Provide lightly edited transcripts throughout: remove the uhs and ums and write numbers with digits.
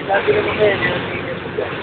Lagi naman kayo, nilagyan mo dyan.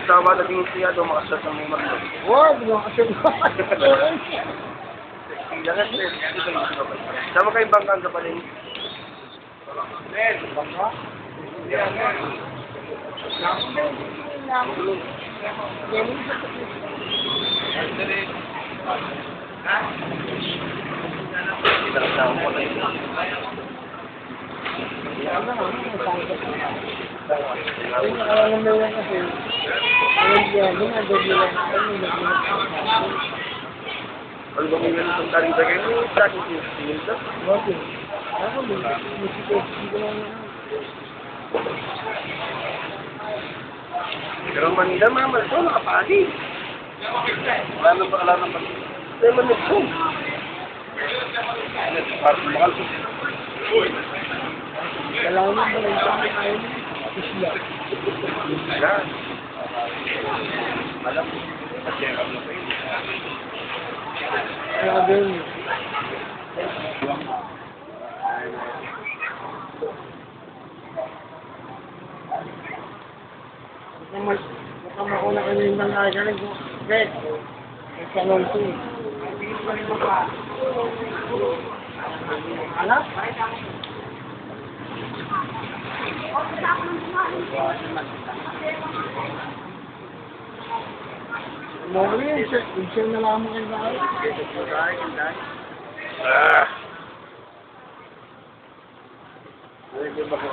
Tama na din siya doon makasat ng mga marlo. Wag, makasal ko. Sama kayong bangkaan sa palengke. Ano ba may ganun itong taring bagay mo? Lagi sinil ka? Ako, musiko lang yan. Pero Manila, mama, ito nakapagi. Wala nang pakala ng pag... Hindi man nito. Parang mahal ko. Kailangan mo ba lang sa akin ayaw mo? Isla. Yan. Alam mo. Check up na kayo. Grabe yun. Mukhang makuna ka rin ng nagaling ko. Red. May salon ko. Anak? Mawala yun, sir na lamang kayo ba? Hindi ba ko